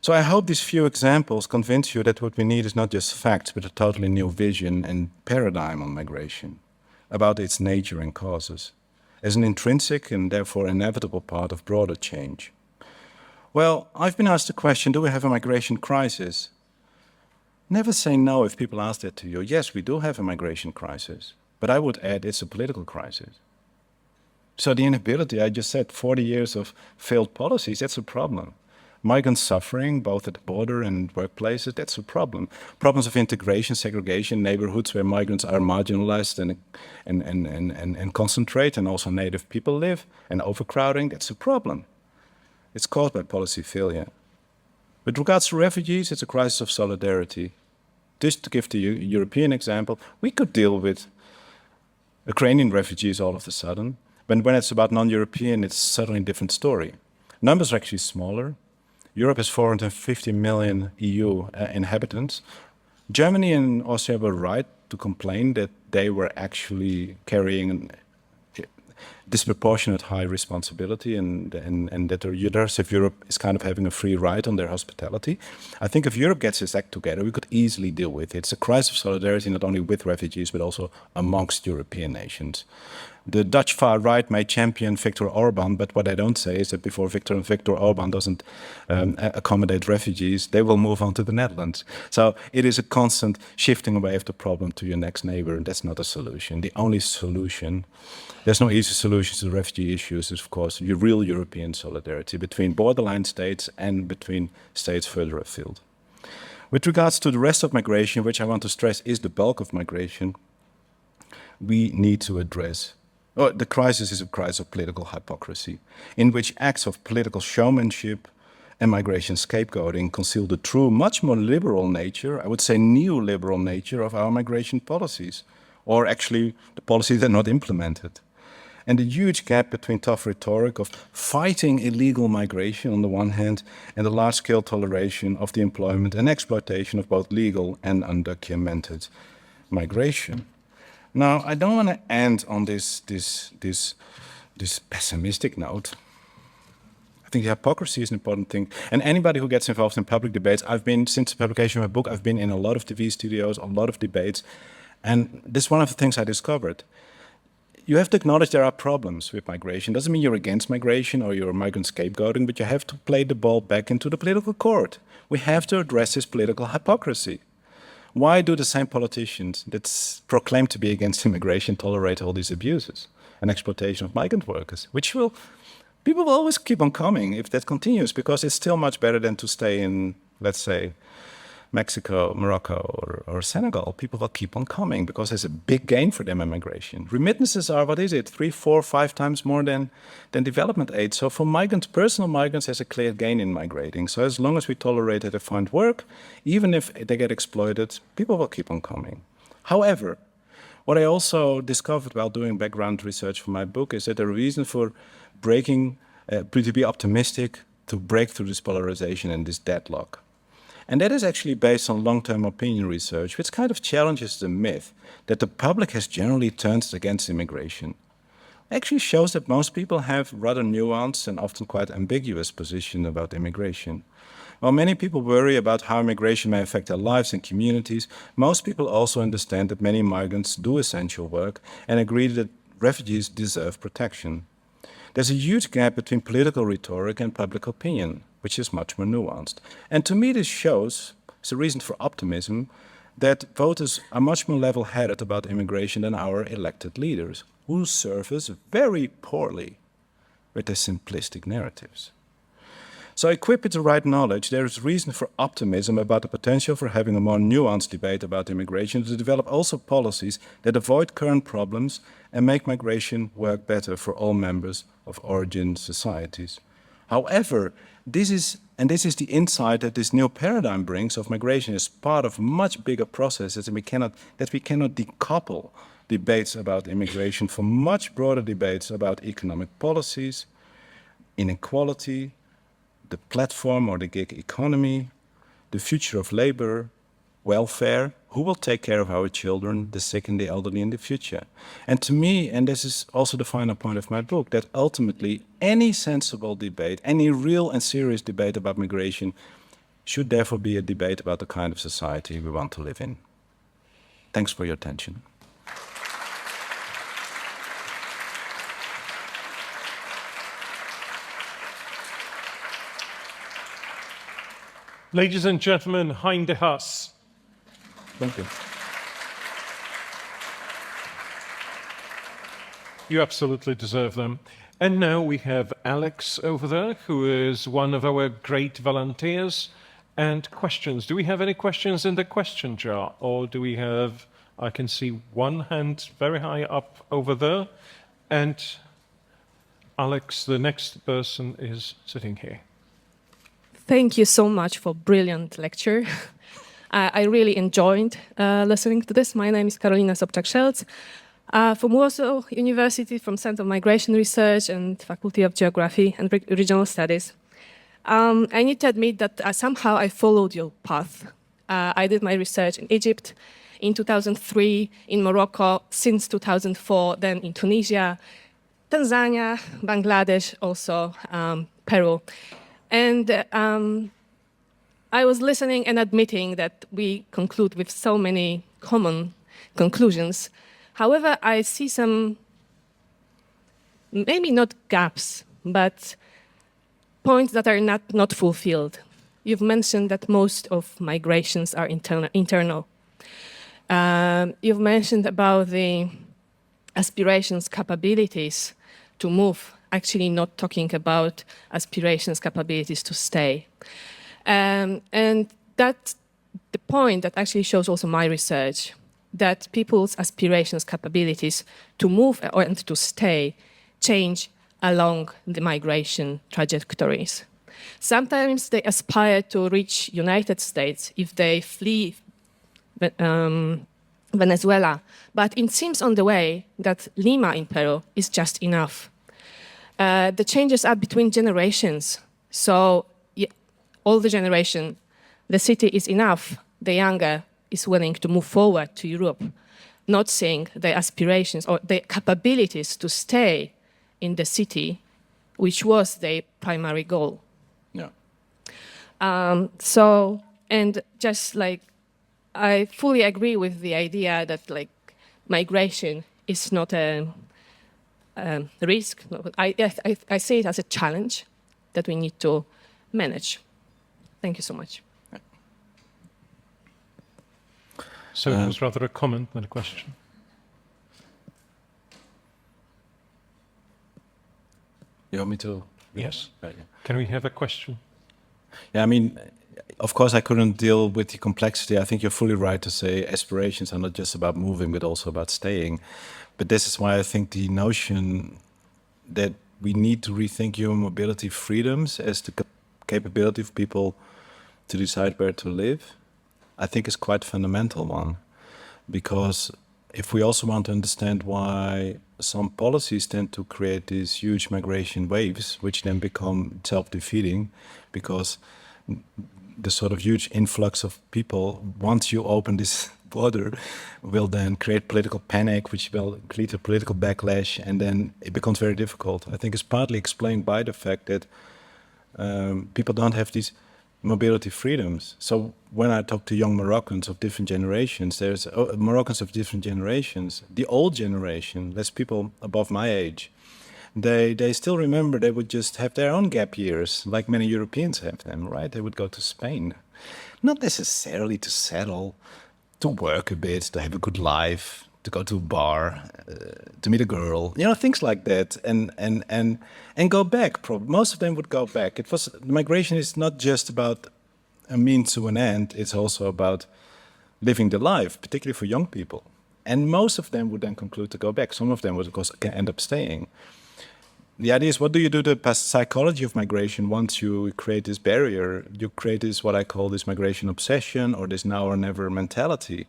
So I hope these few examples convince you that what we need is not just facts, but a totally new vision and paradigm on migration, about its nature and causes, as an intrinsic and therefore inevitable part of broader change. Well, I've been asked the question, do we have a migration crisis? Never say no if people ask that to you. Yes, we do have a migration crisis, but I would add it's a political crisis. So the inability, I just said, 40 years of failed policies, that's a problem. Migrants suffering, both at the border and workplaces, that's a problem. Problems of integration, segregation, neighborhoods where migrants are marginalized and concentrate, and also native people live, and overcrowding, that's a problem. It's caused by policy failure. With regards to refugees, it's a crisis of solidarity. Just to give the European example, we could deal with Ukrainian refugees all of a sudden, but when it's about non-European, it's suddenly a different story. Numbers are actually smaller. Europe has 450 million EU inhabitants. Germany and Austria were right to complain that they were actually carrying disproportionate high responsibility and that the rest of Europe is kind of having a free ride on their hospitality. I think if Europe gets its act together, we could easily deal with it. It's a crisis of solidarity not only with refugees, but also amongst European nations. The Dutch far right may champion Viktor Orban, but what I don't say is that before Viktor Orban doesn't accommodate refugees, they will move on to the Netherlands. So it is a constant shifting away of the problem to your next neighbor, and that's not a solution. The only solution, there's no easy solution to the refugee issues, is of course your real European solidarity between borderline states and between states further afield. With regards to the rest of migration, which I want to stress is the bulk of migration, we need to address. The crisis is a crisis of political hypocrisy, in which acts of political showmanship and migration scapegoating conceal the true, much more liberal nature, I would say neoliberal nature of our migration policies, or actually the policies that are not implemented. And the huge gap between tough rhetoric of fighting illegal migration on the one hand and the large-scale toleration of the employment and exploitation of both legal and undocumented migration. Now, I don't want to end on this pessimistic note. I think the hypocrisy is an important thing. And anybody who gets involved in public debates, since the publication of my book, I've been in a lot of TV studios, a lot of debates. And this is one of the things I discovered. You have to acknowledge there are problems with migration. Doesn't mean you're against migration or you're migrant scapegoating, but you have to play the ball back into the political court. We have to address this political hypocrisy. Why do the same politicians that proclaim to be against immigration tolerate all these abuses and exploitation of migrant workers, people will always keep on coming if that continues, because it's still much better than to stay in, let's say, Mexico, Morocco, or Senegal. People will keep on coming because there's a big gain for them in migration. Remittances are, 3, 4, 5 times more than development aid. So for migrants, personal migrants, there's a clear gain in migrating. So as long as we tolerate that they find work, even if they get exploited, people will keep on coming. However, what I also discovered while doing background research for my book is that the reason for to be optimistic, to break through this polarization and this deadlock. And that is actually based on long-term opinion research, which kind of challenges the myth that the public has generally turned against immigration. Actually shows that most people have rather nuanced and often quite ambiguous position about immigration. While many people worry about how immigration may affect their lives and communities, most people also understand that many migrants do essential work and agree that refugees deserve protection. There's a huge gap between political rhetoric and public opinion, which is much more nuanced. And to me, this shows, it's a reason for optimism, that voters are much more level-headed about immigration than our elected leaders, who surface very poorly with their simplistic narratives. So equipped with the right knowledge, there is reason for optimism about the potential for having a more nuanced debate about immigration to develop also policies that avoid current problems and make migration work better for all members of origin societies. However, this is the insight that this new paradigm brings of migration as part of much bigger processes, and we cannot decouple debates about immigration from much broader debates about economic policies, inequality, the platform or the gig economy, the future of labor, welfare, who will take care of our children, the sick and the elderly in the future. And to me, and this is also the final point of my book, that ultimately any sensible debate, any real and serious debate about migration should therefore be a debate about the kind of society we want to live in. Thanks for your attention. Ladies and gentlemen, Hein de Haas. Thank you. You absolutely deserve them. And now we have Alex over there, who is one of our great volunteers. And questions. Do we have any questions in the question jar? Or do we have, I can see one hand very high up over there. And Alex, the next person, is sitting here. Thank you so much for brilliant lecture. I really enjoyed listening to this. My name is Karolina Sobczak-Szelc from Warsaw University, from Center of Migration Research and Faculty of Geography and Regional Studies. I need to admit that somehow I followed your path. I did my research in Egypt in 2003, in Morocco since 2004, then in Tunisia, Tanzania, Bangladesh, also Peru. And I was listening and admitting that we conclude with so many common conclusions. However, I see some, maybe not gaps, but points that are not fulfilled. You've mentioned that most of migrations are internal. You've mentioned about the aspirations, capabilities to move, actually not talking about aspirations, capabilities to stay. And that the point that actually shows also my research, that people's aspirations, capabilities to move and to stay change along the migration trajectories. Sometimes they aspire to reach United States if they flee Venezuela, but it seems on the way that Lima in Peru is just enough. The changes are between generations, so all the generation, the city is enough, the younger is willing to move forward to Europe, not seeing their aspirations or their capabilities to stay in the city, which was their primary goal. Yeah. And just like, I fully agree with the idea that like migration is not a risk. I see it as a challenge that we need to manage. Thank you so much. So it was rather a comment than a question. You want me to? Yes. Right, yeah. Can we have a question? Yeah, I mean, of course, I couldn't deal with the complexity. I think you're fully right to say aspirations are not just about moving, but also about staying. But this is why I think the notion that we need to rethink human mobility freedoms as the capability of people to decide where to live, I think is quite a fundamental one. Because if we also want to understand why some policies tend to create these huge migration waves, which then become self-defeating, because the sort of huge influx of people, once you open this border, will then create political panic, which will lead to political backlash, and then it becomes very difficult. I think it's partly explained by the fact that people don't have these mobility freedoms. So when I talk to young Moroccans of different generations, there's Moroccans of different generations. The old generation, less people above my age, they still remember they would just have their own gap years, like many Europeans have them, right? They would go to Spain, not necessarily to settle, to work a bit, to have a good life, to go to a bar, to meet a girl, you know, things like that, and go back. Most of them would go back. Migration is not just about a means to an end. It's also about living the life, particularly for young people. And most of them would then conclude to go back. Some of them would, of course, end up staying. The idea is, what do you do to the psychology of migration once you create this barrier? You create this, what I call this migration obsession, or this now or never mentality.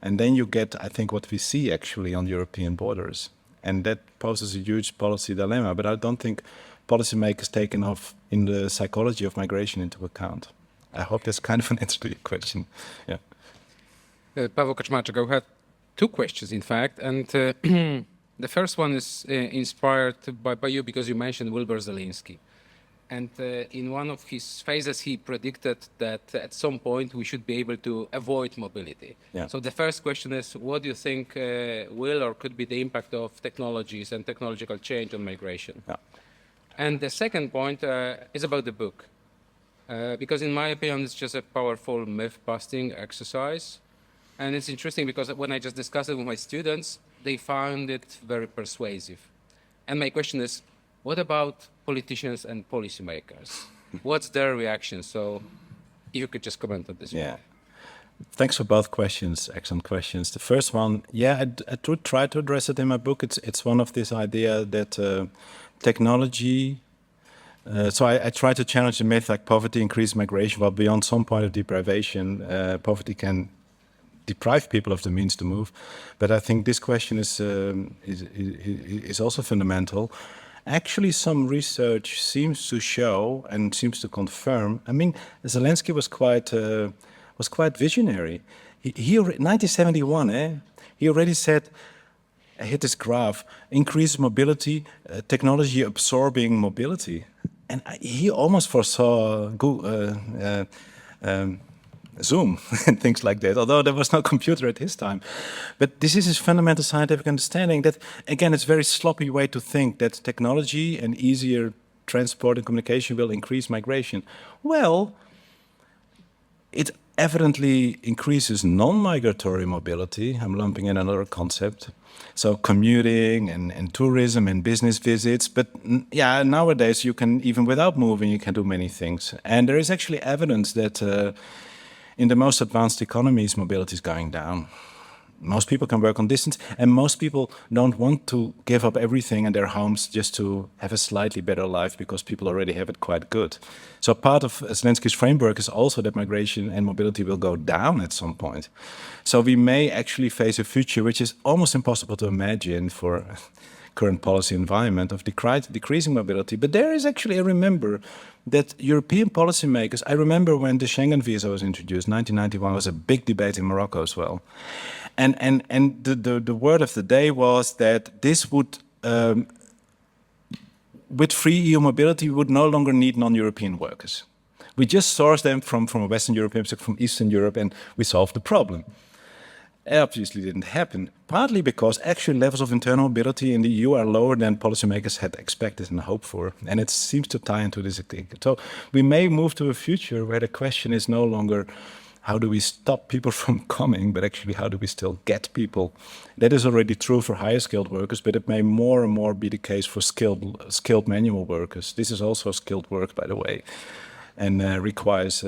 And then you get, I think, what we see actually on European borders. And that poses a huge policy dilemma. But I don't think policymakers take enough in the psychology of migration into account. I hope that's kind of an answer to your question. Yeah. Pavel Kaczmarczyk, I had two questions, in fact. And the first one is inspired by you because you mentioned Wilbur Zelinsky. And in one of his phases, he predicted that at some point we should be able to avoid mobility. Yeah. So the first question is, what do you think will or could be the impact of technologies and technological change on migration? Yeah. And the second point is about the book. Because in my opinion, it's just a powerful myth-busting exercise. And it's interesting because when I just discussed it with my students, they found it very persuasive. And my question is, what about politicians and policymakers? What's their reaction? So if you could just comment on this. Yeah. Thanks for both questions, excellent questions. The first one, yeah, I do try to address it in my book. It's one of this idea that technology, so I try to challenge the myth like poverty increases migration. Well, beyond some point of deprivation, poverty can deprive people of the means to move. But I think this question is also fundamental. Actually, some research seems to show and seems to confirm. I mean, Zelensky was quite visionary. He 1971, he already said, I hit this graph, increased mobility, technology absorbing mobility. And he almost foresaw Zoom and things like that, although there was no computer at his time. But this is his fundamental scientific understanding that, again, it's a very sloppy way to think that technology and easier transport and communication will increase migration. Well, it evidently increases non-migratory mobility. I'm lumping in another concept. So commuting and tourism and business visits. But yeah, nowadays you can, even without moving, you can do many things. And there is actually evidence that In the most advanced economies, mobility is going down. Most people can work on distance, and most people don't want to give up everything in their homes just to have a slightly better life because people already have it quite good. So part of Zelensky's framework is also that migration and mobility will go down at some point. So we may actually face a future which is almost impossible to imagine for current policy environment of decreasing mobility. But there is actually, I remember that European policymakers, I remember when the Schengen visa was introduced, 1991 was a big debate in Morocco as well. And the word of the day was that this would, with free EU mobility, we would no longer need non-European workers. We just source them from Western Europe, from Eastern Europe, and we solved the problem. It obviously didn't happen, partly because actual levels of internal mobility in the EU are lower than policymakers had expected and hoped for. And it seems to tie into this thing. So we may move to a future where the question is no longer how do we stop people from coming, but actually how do we still get people? That is already true for higher skilled workers, but it may more and more be the case for skilled manual workers. This is also skilled work, by the way, and requires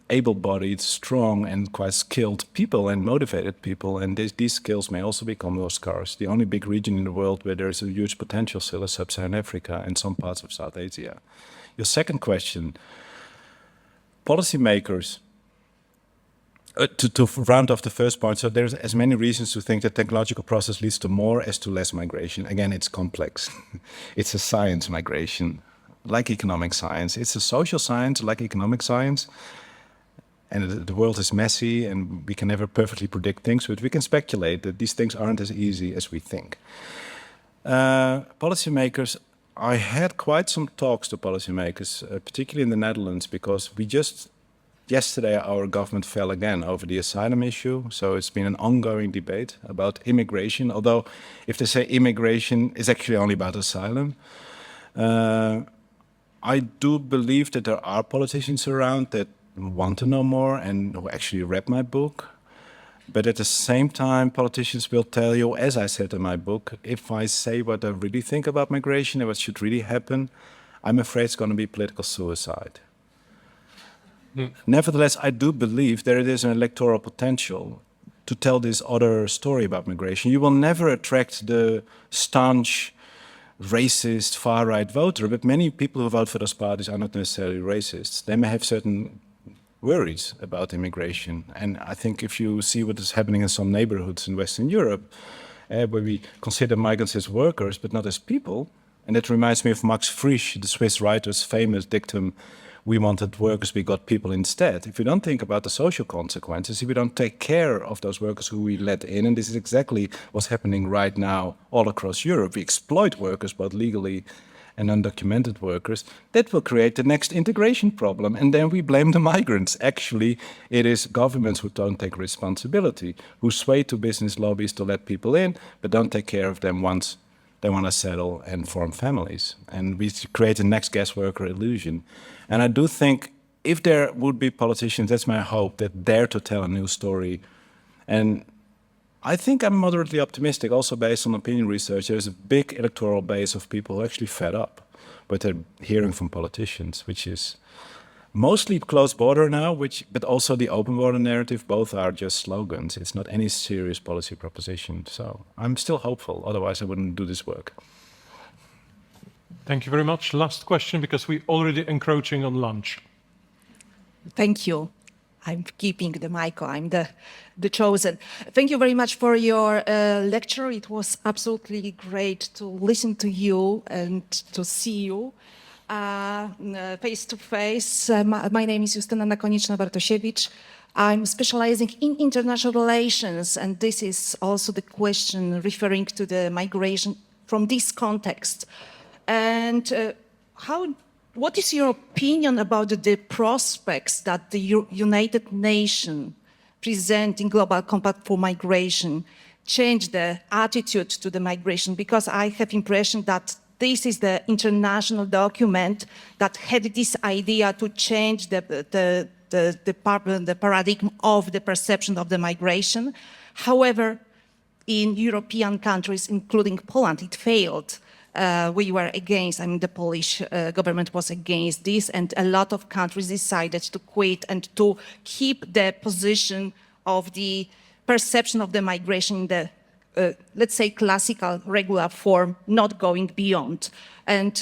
able-bodied, strong, and quite skilled people and motivated people. And these skills may also become more scarce. The only big region in the world where there is a huge potential still is Sub-Saharan Africa and some parts of South Asia. Your second question, policymakers. To round off the first point, so there's as many reasons to think that technological process leads to more as to less migration. Again, it's complex. It's a science migration, like economic science. It's a social science, like economic science. And the world is messy, and we can never perfectly predict things, but we can speculate that these things aren't as easy as we think. Policymakers, I had quite some talks to policymakers, particularly in the Netherlands, because yesterday, our government fell again over the asylum issue. So it's been an ongoing debate about immigration, although if they say immigration, it's actually only about asylum. I do believe that there are politicians around that want to know more and who actually read my book. But at the same time, politicians will tell you, as I said in my book, if I say what I really think about migration and what should really happen, I'm afraid it's going to be political suicide. Nevertheless, I do believe there is an electoral potential to tell this other story about migration. You will never attract the staunch, racist, far-right voter, but many people who vote for those parties are not necessarily racists. They may have certain worries about immigration. And I think if you see what is happening in some neighborhoods in Western Europe, where we consider migrants as workers, but not as people, and that reminds me of Max Frisch, the Swiss writer's famous dictum, we wanted workers, we got people instead. If we don't think about the social consequences, if we don't take care of those workers who we let in, and this is exactly what's happening right now all across Europe, we exploit workers, both legally and undocumented workers, that will create the next integration problem. And then we blame the migrants. Actually, it is governments who don't take responsibility, who sway to business lobbies to let people in, but don't take care of them once they want to settle and form families. And we create the next guest worker illusion. And I do think if there would be politicians, that's my hope, that dare to tell a new story. And I think I'm moderately optimistic, also based on opinion research. There's a big electoral base of people who are actually fed up with their hearing from politicians, which is mostly closed border now, but also the open border narrative. Both are just slogans. It's not any serious policy proposition. So I'm still hopeful. Otherwise, I wouldn't do this work. Thank you very much. Last question, because we're already encroaching on lunch. Thank you. I'm keeping the mic. I'm the chosen. Thank you very much for your lecture. It was absolutely great to listen to you and to see you face to face. My name is Justyna Nakonieczna-Bartosiewicz. I'm specializing in international relations, and this is also the question referring to the migration from this context. And what is your opinion about the prospects that the United Nations present in Global Compact for Migration change the attitude to the migration? Because I have impression that this is the international document that had this idea to change the paradigm of the perception of the migration. However, in European countries, including Poland, it failed. we were against, I mean, the Polish government was against this, and a lot of countries decided to quit and to keep the position of the perception of the migration in the, let's say, classical, regular form, not going beyond. And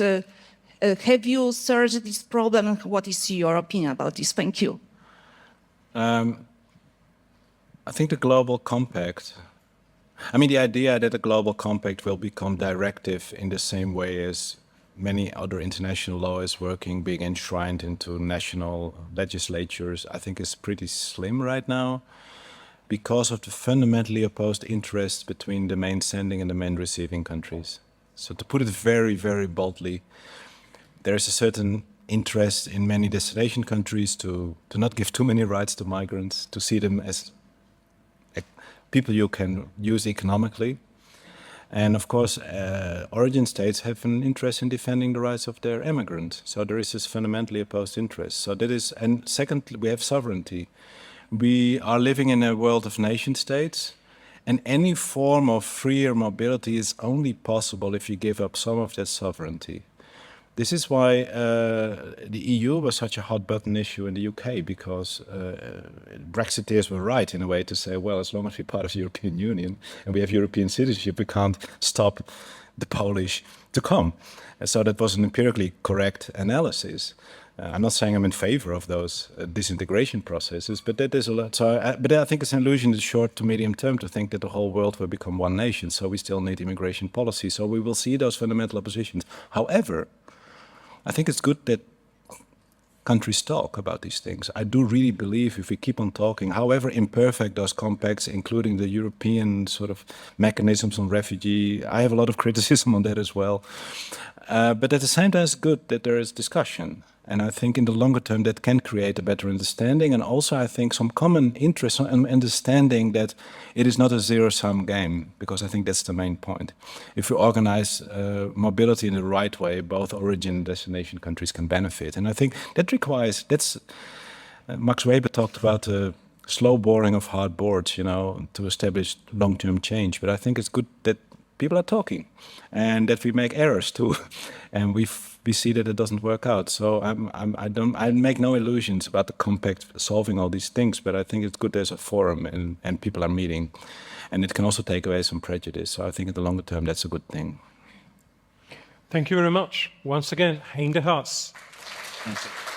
have you searched this problem? What is your opinion about this? Thank you. I think the global compact, I mean, the idea that the global compact will become directive in the same way as many other international law is working, being enshrined into national legislatures, I think is pretty slim right now because of the fundamentally opposed interests between the main sending and the main receiving countries. So to put it very, very boldly, there is a certain interest in many destination countries to not give too many rights to migrants, to see them as people you can use economically. And of course, origin states have an interest in defending the rights of their immigrants. So there is this fundamentally opposed interest. So that is, and secondly, we have sovereignty. We are living in a world of nation states, and any form of freer mobility is only possible if you give up some of that sovereignty. This is why the EU was such a hot button issue in the UK, because Brexiteers were right in a way to say, well, as long as we're part of the European Union and we have European citizenship, we can't stop the Polish to come. And so that was an empirically correct analysis. I'm not saying I'm in favor of those disintegration processes, but that is a lot. So, but I think it's an illusion in the short to medium term to think that the whole world will become one nation. So we still need immigration policy. So we will see those fundamental oppositions. However, I think it's good that countries talk about these things. I do really believe if we keep on talking, however imperfect those compacts, including the European sort of mechanisms on refugee, I have a lot of criticism on that as well. But at the same time, it's good that there is discussion. And I think in the longer term, that can create a better understanding. And also, I think some common interest and understanding that it is not a zero-sum game, because I think that's the main point. If we organize mobility in the right way, both origin and destination countries can benefit. And I think that requires, Max Weber talked about the slow boring of hard boards, you know, to establish long-term change. But I think it's good that people are talking and that we make errors too. And we see that it doesn't work out. So I make no illusions about the compact solving all these things, but I think it's good there's a forum and people are meeting, and it can also take away some prejudice. So I think in the longer term, that's a good thing. Thank you very much. Once again, Hein de Haas. Thank you.